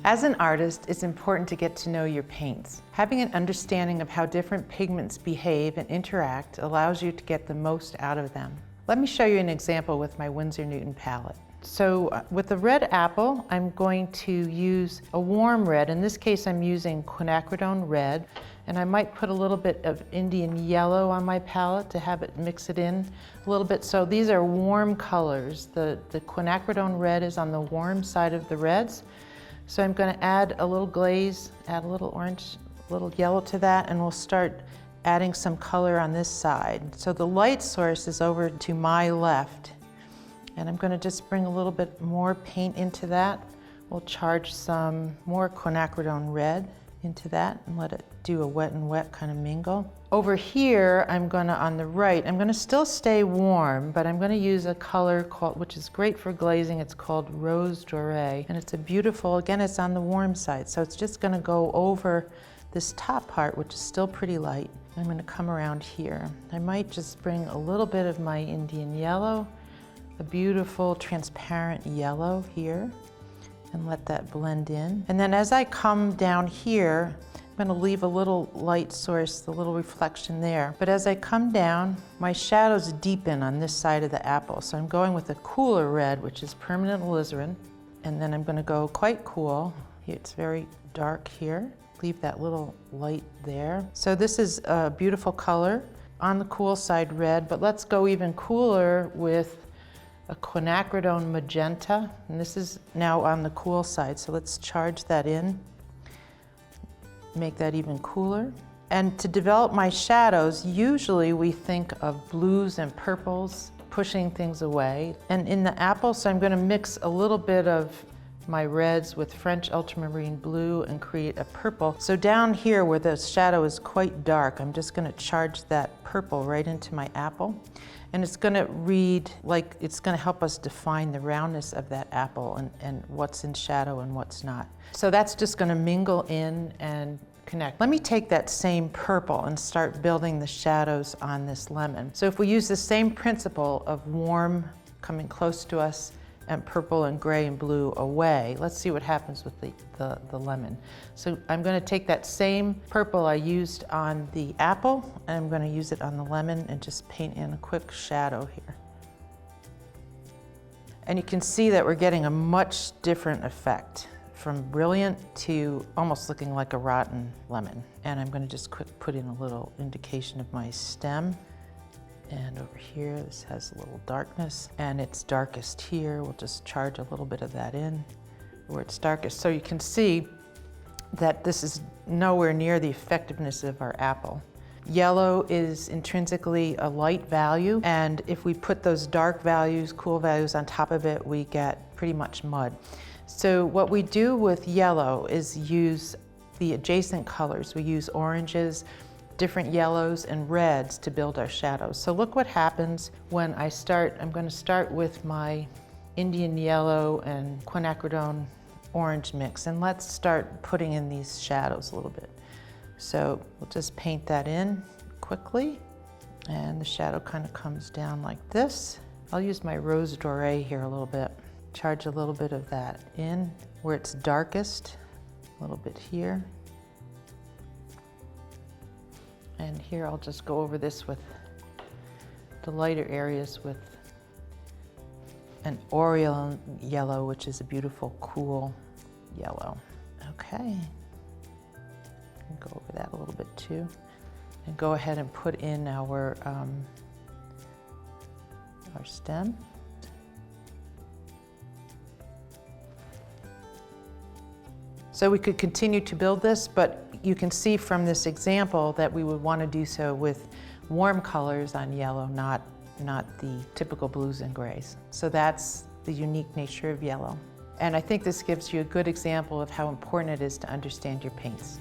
As an artist, it's important to get to know your paints. Having an understanding of how different pigments behave and interact allows you to get the most out of them. Let me show you an example with my Winsor Newton palette. So with the red apple, I'm going to use a warm red. In this case, I'm using Quinacridone Red, and I might put a little bit of Indian yellow on my palette to have it mix it in a little bit. So these are warm colors. The Quinacridone Red is on the warm side of the reds. So I'm going to add a little glaze, add a little orange, a little yellow to that, and we'll start adding some color on this side. So the light source is over to my left. And I'm going to just bring a little bit more paint into that. We'll charge some more Quinacridone Red into that and let it do a wet and wet kind of mingle. Over here, I'm going to, on the right, I'm going to still stay warm, but I'm going to use a color called, which is great for glazing. It's called Rose Dore, and it's a beautiful, again, it's on the warm side. So it's just going to go over this top part, which is still pretty light. I'm going to come around here. I might just bring a little bit of my Indian yellow, a beautiful transparent yellow here, and let that blend in. And then as I come down here, I'm going to leave a little light source, the little reflection there. But as I come down, my shadows deepen on this side of the apple. So I'm going with a cooler red, which is permanent alizarin. And then I'm going to go quite cool. It's very dark here. Leave that little light there. So this is a beautiful color on the cool side red, but let's go even cooler with a Quinacridone Magenta, and this is now on the cool side, so let's charge that in, make that even cooler. And to develop my shadows, usually we think of blues and purples, pushing things away. And in the apple, so I'm going to mix a little bit of my reds with French ultramarine blue and create a purple. So down here where the shadow is quite dark, I'm just going to charge that purple right into my apple. And it's going to read like it's going to help us define the roundness of that apple and what's in shadow and what's not. So that's just going to mingle in and connect. Let me take that same purple and start building the shadows on this lemon. So if we use the same principle of warm coming close to us and purple and gray and blue away, let's see what happens with the lemon. So I'm going to take that same purple I used on the apple, and I'm going to use it on the lemon and just paint in a quick shadow here. And you can see that we're getting a much different effect, from brilliant to almost looking like a rotten lemon. And I'm going to just put in a little indication of my stem. And over here, this has a little darkness, and it's darkest here. We'll just charge a little bit of that in where it's darkest. So you can see that this is nowhere near the effectiveness of our apple. Yellow is intrinsically a light value, and if we put those dark values, cool values on top of it, we get pretty much mud. So what we do with yellow is use the adjacent colors. We use oranges, different yellows and reds to build our shadows. So look what happens when I start. I'm going to start with my Indian yellow and Quinacridone orange mix, and let's start putting in these shadows a little bit. So we'll just paint that in quickly, and the shadow kind of comes down like this. I'll use my Rose Dore here a little bit. Charge a little bit of that in where it's darkest, a little bit here. And here I'll just go over this with the lighter areas with an Oriole yellow, which is a beautiful, cool yellow. Okay, go over that a little bit too. And go ahead and put in our stem. So we could continue to build this, but you can see from this example that we would want to do so with warm colors on yellow, not the typical blues and grays. So that's the unique nature of yellow. And I think this gives you a good example of how important it is to understand your paints.